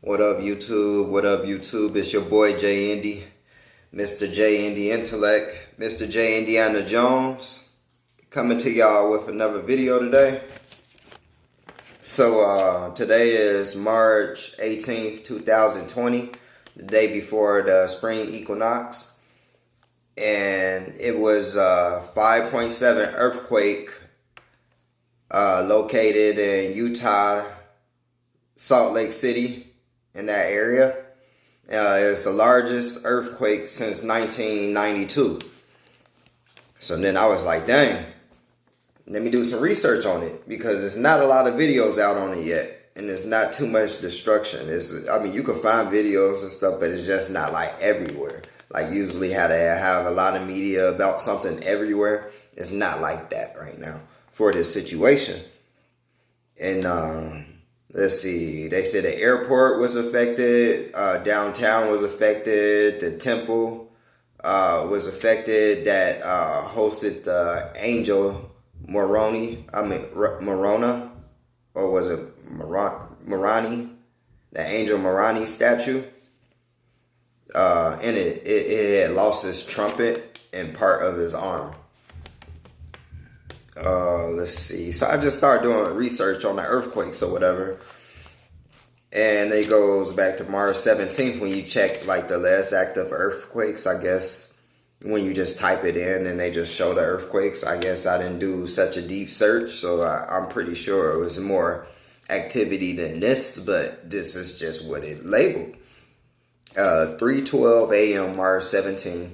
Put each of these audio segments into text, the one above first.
What up, YouTube? What up, YouTube? It's your boy J-Indy, Mr. J-Indy Intellect, Mr. J. Indiana Jones, coming to y'all with another video today. So today is March 18th, 2020, the day before the spring equinox, and it was a 5.7 earthquake located in Utah, Salt Lake City, in that area. It's the largest earthquake since 1992. So then I was like, dang, let me do some research on it, because there's not a lot of videos out on it yet, and there's not too much destruction. I mean, you can find videos and stuff, but it's just not like everywhere. Like usually how they have a lot of media about something everywhere. It's not like that right now for this situation. And let's see, they said the airport was affected, downtown was affected, the temple was affected that hosted the Angel Moroni, Morona, or was it Morani? The Angel Morani statue. And it had lost his trumpet and part of his arm. Let's see. So I just started doing research on the earthquakes or whatever. And it goes back to March 17th when you check like the last active earthquakes, I guess. When you just type it in and they just show the earthquakes. I guess I didn't do such a deep search, so I'm pretty sure it was more activity than this, but this is just what it labeled. 3:12 a.m. March 17th.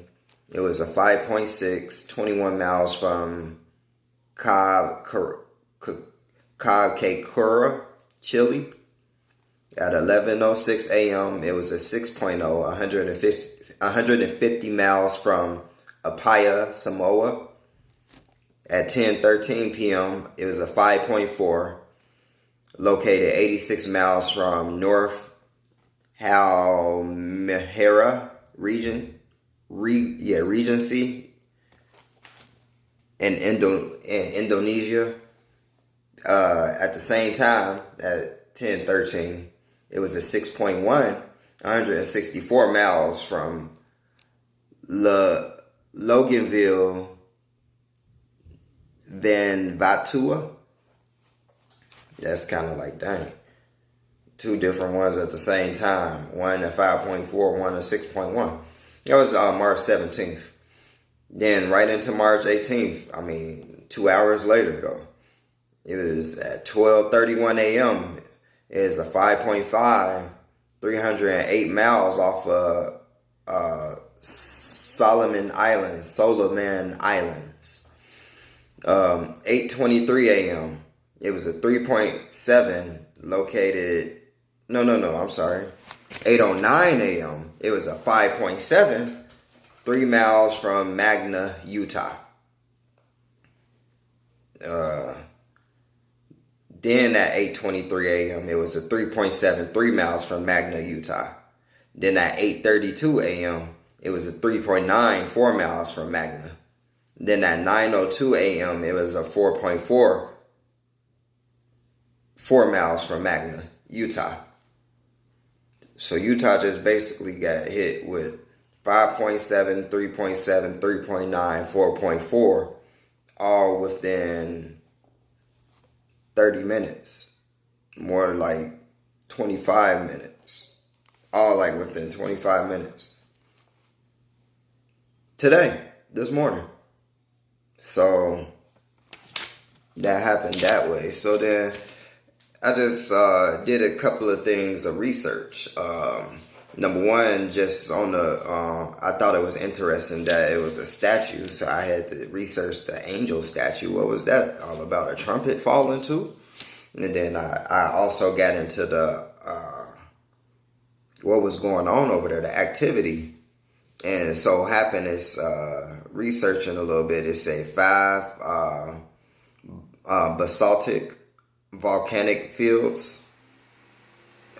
It was a 5.6, 21 miles from Cobquecura, Chile. At 11:06 a.m., it was a 6.0, 150 miles from Apia, Samoa. At 10:13 p.m., it was a 5.4, located 86 miles from North Halmahera Regency in Indonesia. At the same time, at 10:13, it was a 6.1, 164 miles from Loganville, Vanuatu. That's kind of like, dang. Two different ones at the same time. One at 5.4, one at 6.1. That was March 17th. Then right into March 18th. I mean, 2 hours later, though. It was at 12:31 a.m. It is a 5.5, 308 miles off of Solomon Islands. 8:23 a.m. It was a 3.7 located. I'm sorry. 8:09 a.m. It was a 5.7, 3 miles from Magna, Utah. Then at 8:23 a.m., it was a 3.7, 3 miles from Magna, Utah. Then at 8:32 a.m., it was a 3.9, 4 miles from Magna. Then at 9:02 a.m., it was a 4.4, 4 miles from Magna, Utah. So Utah just basically got hit with 5.7, 3.7, 3.9, 4.4, all within 30 minutes, more like 25 minutes, all like within 25 minutes. Today, this morning. So that happened that way. So then I just did a couple of things of research. Number one, just on the, I thought it was interesting that it was a statue, so I had to research the angel statue. What was that all about? A trumpet falling too? And then I also got into the, what was going on over there, the activity. And it so happened, it's researching a little bit, it said 5 basaltic volcanic fields.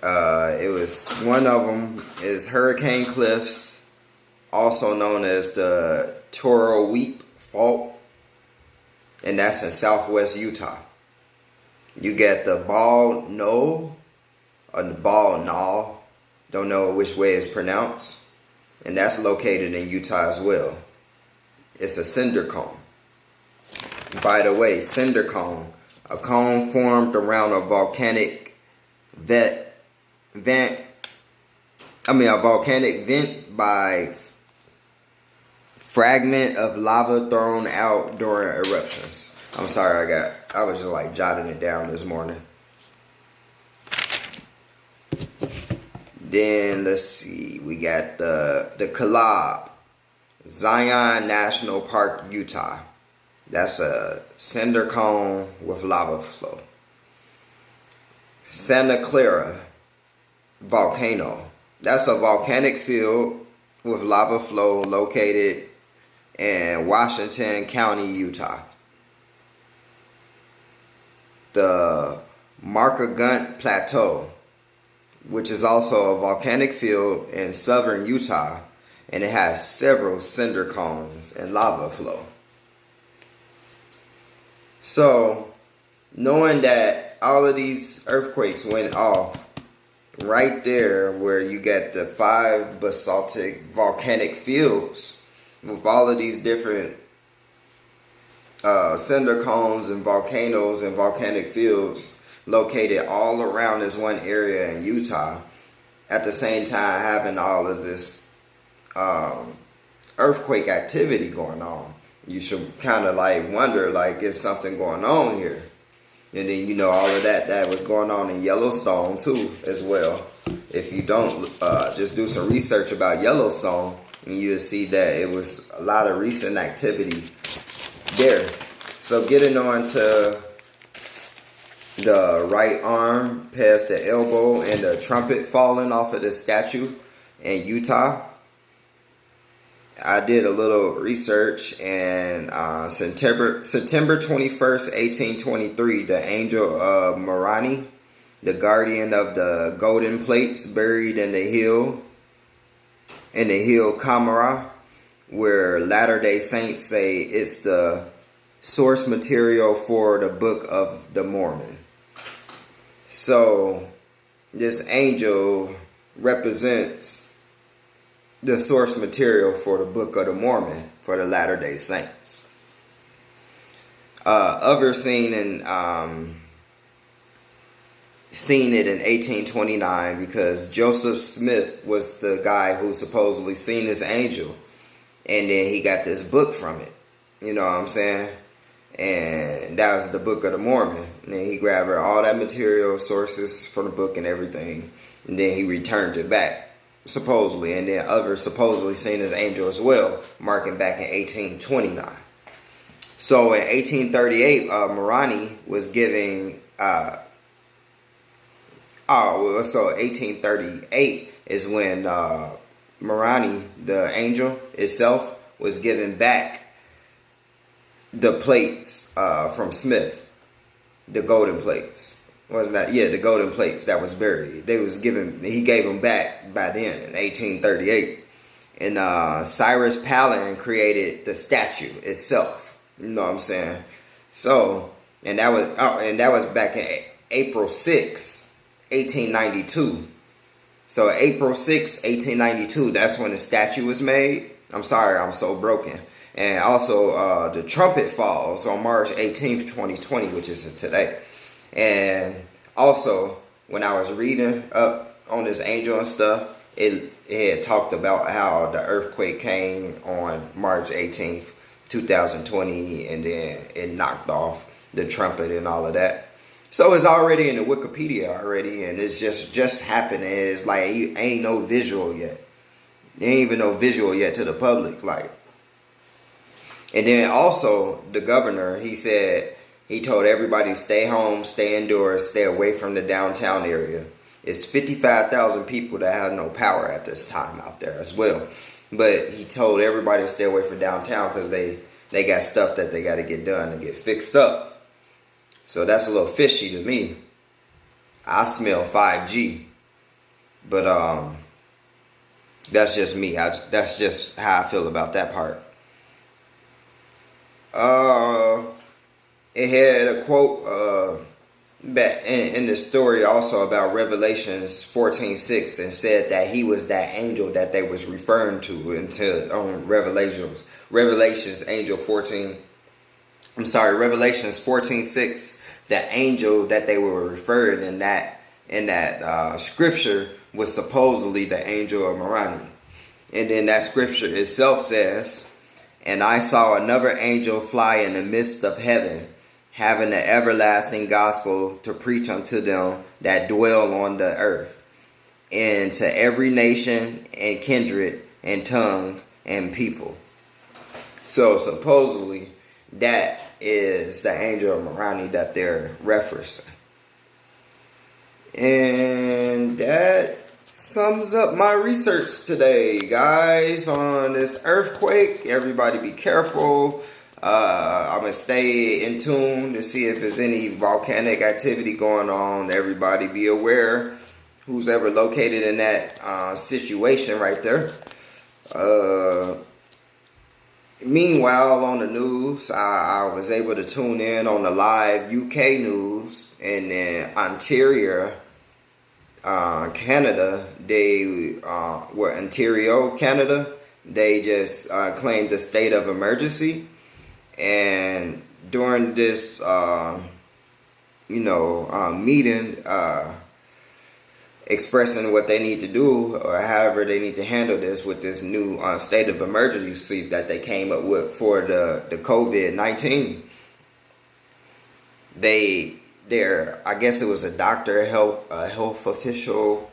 It was, one of them is Hurricane Cliffs, also known as the Toro Weep Fault, and that's in southwest Utah. You get the Ball Knoll, or the Ball Knoll, Don't know which way it's pronounced. And that's located in Utah as well. It's a cinder cone. By the way, cinder cone, a cone formed around a volcanic vent by fragment of lava thrown out during eruptions. I'm sorry, I was just like jotting it down this morning. Then let's see, we got the Kalab, Zion National Park, Utah. That's a cinder cone with lava flow. Santa Clara Volcano. That's a volcanic field with lava flow located in Washington County, Utah. The Markagunt Plateau, which is also a volcanic field in southern Utah, and it has several cinder cones and lava flow. So, knowing that all of these earthquakes went off right there where you get the 5 basaltic volcanic fields with all of these different cinder cones and volcanoes and volcanic fields located all around this one area in Utah, at the same time having all of this earthquake activity going on, you should kind of like wonder, like, is something going on here? And then, you know, all of that was going on in Yellowstone too as well. If you don't, just do some research about Yellowstone, and you'll see that it was a lot of recent activity there. So getting on to the right arm past the elbow and the trumpet falling off of the statue in Utah, I did a little research, and September 21st, 1823, the angel of Moroni, the guardian of the golden plates buried in the hill Camara, where Latter-day Saints say it's the source material for the Book of the Mormon. So this angel represents the source material for the Book of the Mormon for the Latter-day Saints. Others seen it in 1829 because Joseph Smith was the guy who supposedly seen this angel, and then he got this book from it. You know what I'm saying? And that was the Book of the Mormon. And then he grabbed all that material, sources for the book and everything, and then he returned it back, supposedly. And then others supposedly seen this angel as well, marking back in 1829. So in 1838, Moroni was giving... so 1838 is when Moroni, the angel itself, was giving back the plates from Smith, the golden plates. Wasn't that? Yeah, the golden plates that was buried. He gave them back by then in 1838. And Cyrus Palin created the statue itself. You know what I'm saying? So, and that was back in April 6, 1892. So April 6, 1892, that's when the statue was made. I'm sorry, I'm so broken. And also the trumpet falls on March 18th, 2020, which is today. And also, when I was reading up on this angel and stuff, it had talked about how the earthquake came on March 18th, 2020, and then it knocked off the trumpet and all of that. So it's already in the Wikipedia already, and it's just happening. It's like ain't no visual yet. There ain't even no visual yet to the public. Like, and then also the governor, he said he told everybody stay home, stay indoors, stay away from the downtown area. It's 55,000 people that have no power at this time out there as well. But he told everybody to stay away from downtown because they got stuff that they got to get done and get fixed up. So that's a little fishy to me. I smell 5G. But that's just me. That's just how I feel about that part. It had a quote, But in the story also about Revelations 14:6, and said that he was that angel that they was referring to until on Revelations angel 14. I'm sorry, Revelations 14:6. The angel that they were referring in that scripture was supposedly the angel of Moroni. And then that scripture itself says, "And I saw another angel fly in the midst of heaven, having the everlasting gospel to preach unto them that dwell on the earth, and to every nation and kindred and tongue and people." So supposedly that is the angel of Moroni that they're referencing. And that sums up my research today, guys, on this earthquake. Everybody be careful. I'm going to stay in tune to see if there's any volcanic activity going on. Everybody be aware, who's ever located in that situation right there. Meanwhile, on the news, I was able to tune in on the live UK news, and then Ontario, Canada, Ontario, Canada, they just claimed a state of emergency. And during this, meeting, expressing what they need to do, or however they need to handle this with this new state of emergency that they came up with for the COVID-19. I guess it was a doctor, a health official.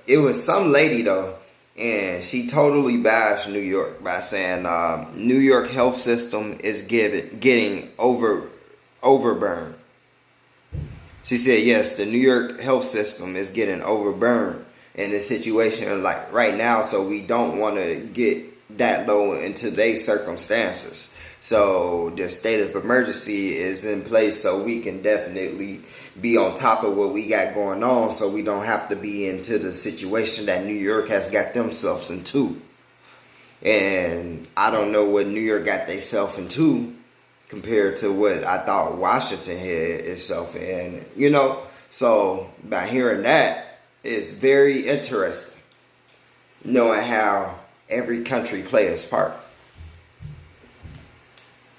It was some lady though, and she totally bashed New York by saying New York health system is getting overburned. She said, yes, the New York health system is getting overburned in this situation like right now, so we don't want to get that low in today's circumstances. So the state of emergency is in place so we can definitely be on top of what we got going on, so we don't have to be into the situation that New York has got themselves into. And I don't know what New York got themselves into compared to what I thought Washington had itself in, So by hearing that, it's very interesting, knowing how every country plays its part.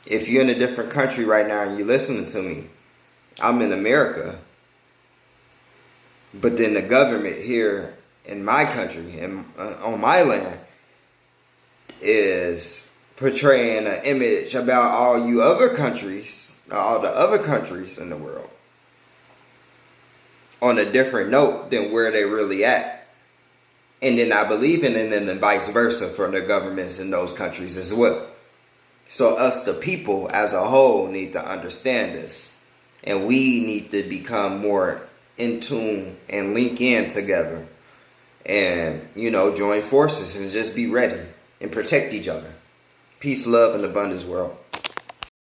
If you're in a different country right now and you're listening to me, I'm in America, but then the government here in my country and on my land is portraying an image about all the other countries in the world on a different note than where they really at. And then I believe in it, and then vice versa for the governments in those countries as well. So us, the people as a whole, need to understand this. And we need to become more in tune and link in together and, join forces and just be ready and protect each other. Peace, love, and abundance, world.